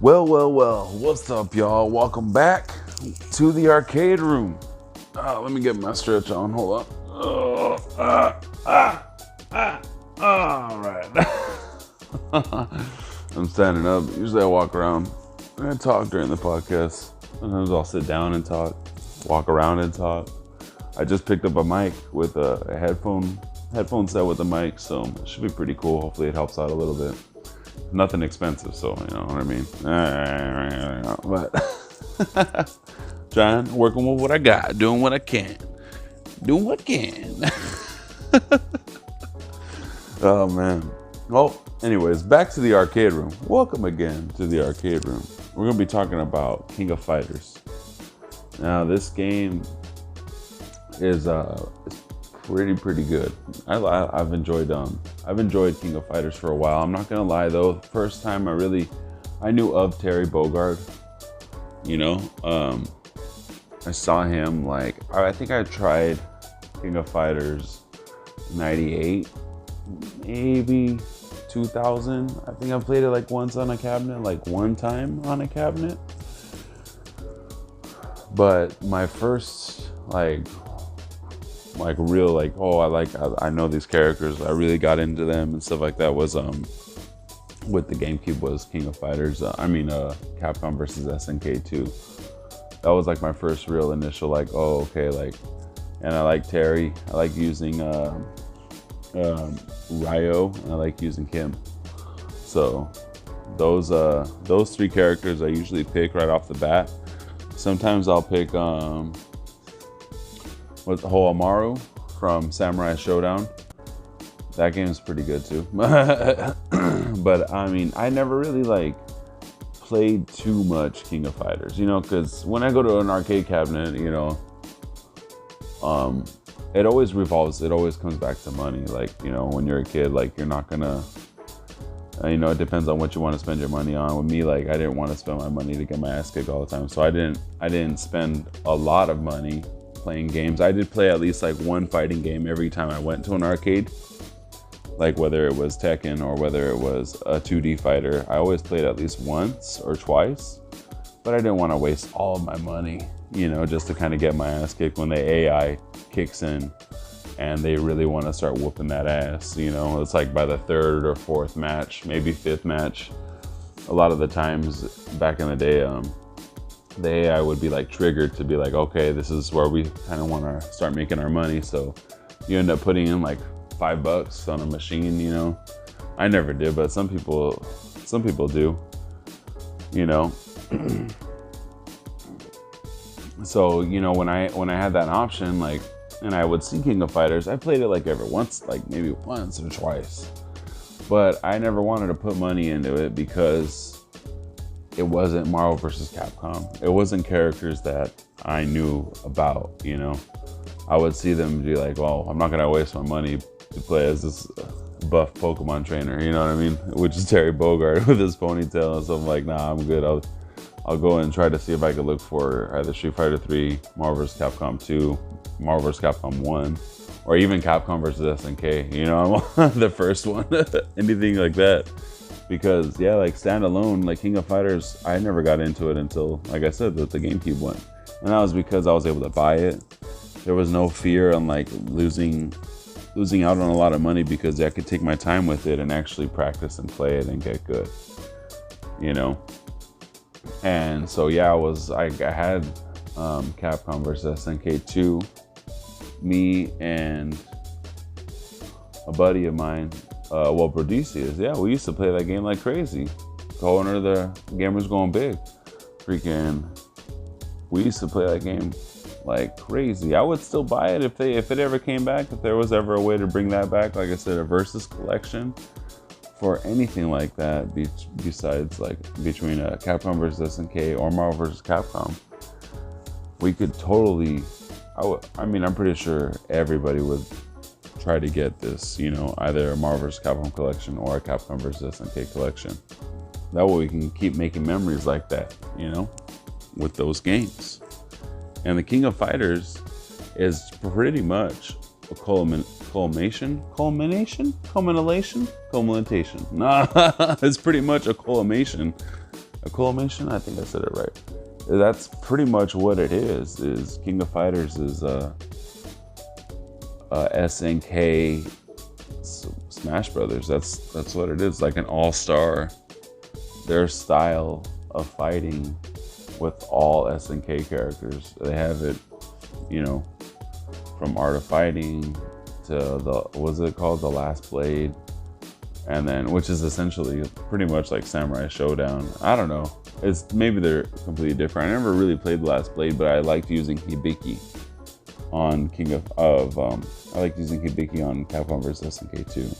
Well, what's up, y'all? Welcome back to the arcade room. Let me get my stretch on. Hold up. All right. I'm standing up. Usually I walk around and I talk during the podcast. Sometimes I'll sit down and talk, walk around and talk. I just picked up a mic with a headphone set with a mic, so it should be pretty cool. Hopefully it helps out a little bit. Nothing expensive, so you know what I mean. But working with what I got, doing what I can. Oh man. Well, anyways, back to the arcade room. Welcome again to the arcade room. We're gonna be talking about King of Fighters. Now, this game is pretty good. I've enjoyed King of Fighters for a while. I'm not gonna lie though, first time I knew of Terry Bogard. You know, I saw him I think I tried King of Fighters 98, maybe 2000. I think I played it once on a cabinet, one time on a cabinet. But my first real I know these characters, I really got into them and stuff like that was with the GameCube was King of Fighters. Capcom versus SNK 2. That was my first real initial and I like Terry. I like using Ryo, and I like using Kim. So those three characters I usually pick right off the bat. Sometimes I'll pick Hoamaru from Samurai Showdown. That game is pretty good too. But I never really played too much King of Fighters, because when I go to an arcade cabinet, it always comes back to money. When you're a kid, you're not gonna, it depends on what you want to spend your money on. With me, I didn't want to spend my money to get my ass kicked all the time, so I didn't spend a lot of money playing games. I did play at least one fighting game every time I went to an arcade, whether it was Tekken or whether it was a 2D fighter. I always played at least once or twice, but I didn't want to waste all of my money, just to kind of get my ass kicked when the AI kicks in and they really want to start whooping that ass. It's by the third or fourth match, maybe fifth match. A lot of the times back in the day, the AI would be triggered to be okay, this is where we kind of want to start making our money. So you end up putting in $5 on a machine. I never did, but some people do. So when I had that option, and I would see King of Fighters, I played it every once, maybe once or twice, but I never wanted to put money into it because it wasn't Marvel vs. Capcom. It wasn't characters that I knew about. I would see them be well, I'm not gonna waste my money to play as this buff Pokemon trainer, you know what I mean? Which is Terry Bogard with his ponytail. And so I'm nah, I'm good. I'll go and try to see if I could look for either Street Fighter 3, Marvel vs. Capcom 2, Marvel vs. Capcom 1, or even Capcom vs. SNK. I'm the first one, anything like that. Because standalone, King of Fighters, I never got into it until, I said, the GameCube one. And that was because I was able to buy it. There was no fear on losing out on a lot of money because I could take my time with it and actually practice and play it and get good. And so I had Capcom vs. SNK 2. Me and a buddy of mine, Brodicius, we used to play that game like crazy. The whole of the gamers going big. We used to play that game like crazy. I would still buy it if it ever came back, if there was ever a way to bring that back, like I said, a Versus collection for anything like that, besides between Capcom vs. SNK or Marvel vs. Capcom. We could totally, I'm pretty sure everybody would try to get this, either a Marvel vs. Capcom collection or a Capcom vs. SNK collection. That way we can keep making memories like that, with those games. And the King of Fighters is pretty much a culmination. Nah, it's pretty much a culmination Acclamation? I think I said it right. That's pretty much what it is King of Fighters is SNK Smash Brothers. That's what it is, like an all-star, their style of fighting with all SNK characters. They have it, you know, from Art of Fighting to what's it called, The Last Blade, and then, which is essentially pretty much like Samurai Showdown. I don't know. It's maybe they're completely different. I never really played The Last Blade, but I liked using Hibiki on I like using Hibiki on Capcom vs SNK 2.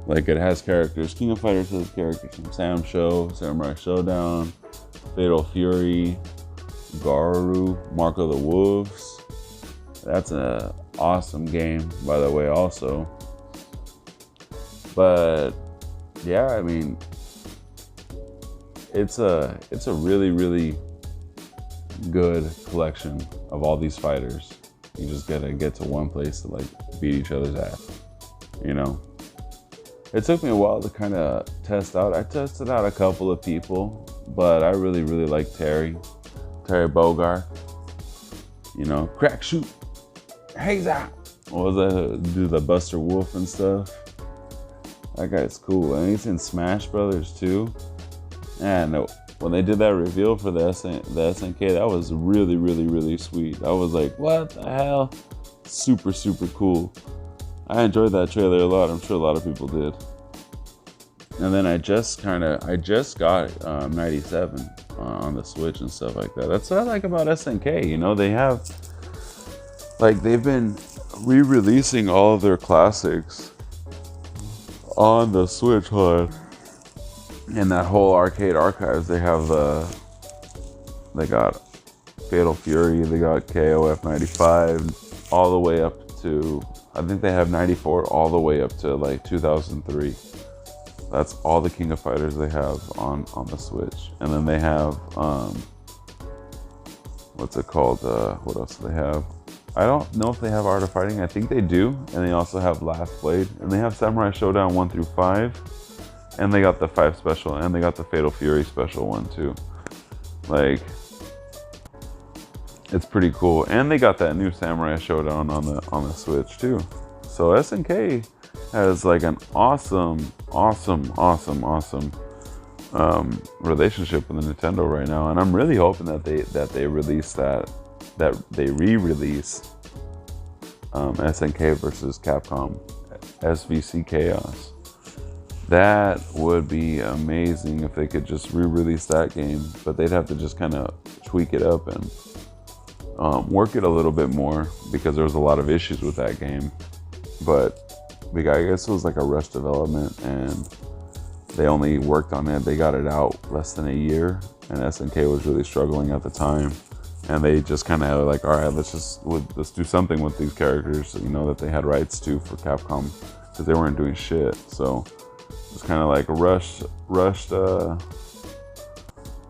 Like, it has characters. King of Fighters has characters from Samurai Showdown, Fatal Fury, Garou, Mark of the Wolves. That's an awesome game, by the way, also. But yeah, I mean, it's a really, really good collection of all these fighters. You just gotta get to one place to like beat each other's ass, you know. It took me a while to kind of test out. I tested out a couple of people, but I really, really like Terry Bogard. You know, crack shoot, haze out. What was that? Do the Buster Wolf and stuff. That guy's cool, and he's in Smash Brothers too. And when they did that reveal for the SNK, that was really, really, really sweet. I was like, what the hell? Super, super cool. I enjoyed that trailer a lot. I'm sure a lot of people did. And then I just got 97 on the Switch and stuff like that. That's what I like about SNK. You know, they've been re-releasing all of their classics on the Switch. Hold on. In that whole arcade archives, they got Fatal Fury, they got KOF 95, all the way up to, I think they have 94 all the way up to like 2003. That's all the King of Fighters they have on the Switch. And then they have, what's it called? What else do they have? I don't know if they have Art of Fighting. I think they do. And they also have Last Blade. And they have Samurai Showdown 1 through 5. And they got the 5 special. And they got the Fatal Fury special one too. Like, it's pretty cool. And they got that new Samurai Showdown on the Switch too. So SNK has like an awesome relationship with Nintendo right now, and I'm really hoping that they release that they re-release SNK versus Capcom SVC Chaos. That would be amazing if they could just re-release that game, but they'd have to just kind of tweak it up and work it a little bit more, because there was a lot of issues with that game. But I guess it was like a rush development, and they only worked on it. They got it out less than a year, and SNK was really struggling at the time. And they just kind of like, all right, let's do something with these characters, you know, that they had rights to for Capcom, because they weren't doing shit. So it's kind of like a rushed,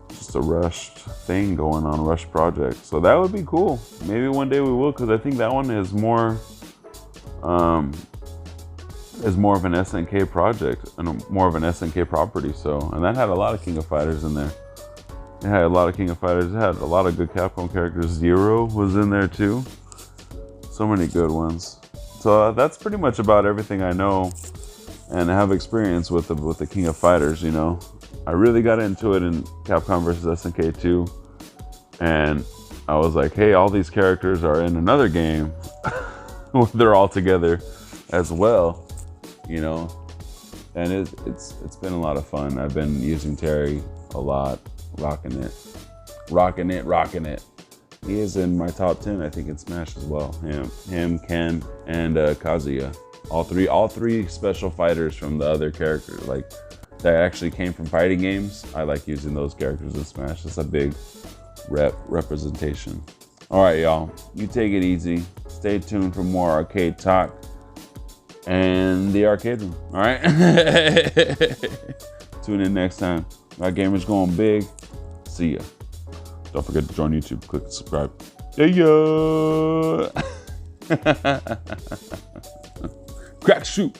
just a rushed thing going on, rushed project. So that would be cool. Maybe one day we will, because I think that one is more of an SNK project and more of an SNK property. So, and that had a lot of King of Fighters in there. It had a lot of King of Fighters. It had a lot of good Capcom characters. Zero was in there too. So many good ones. So that's pretty much about everything I know and have experience with the King of Fighters. You know, I really got into it in Capcom vs SNK 2, and I was like, hey, all these characters are in another game. They're all together as well, you know, and it's been a lot of fun. I've been using Terry a lot, rocking it. He is in my top 10, I think, in Smash as well. Him, Ken, and Kazuya. All three special fighters from the other characters, like that actually came from fighting games. I like using those characters in Smash. It's a big representation. All right, y'all, you take it easy. Stay tuned for more arcade talk and the arcade room. All right. Tune in next time. Our gamers going big. See ya. Don't forget to join YouTube. Click subscribe. Yeah. Crack shoot.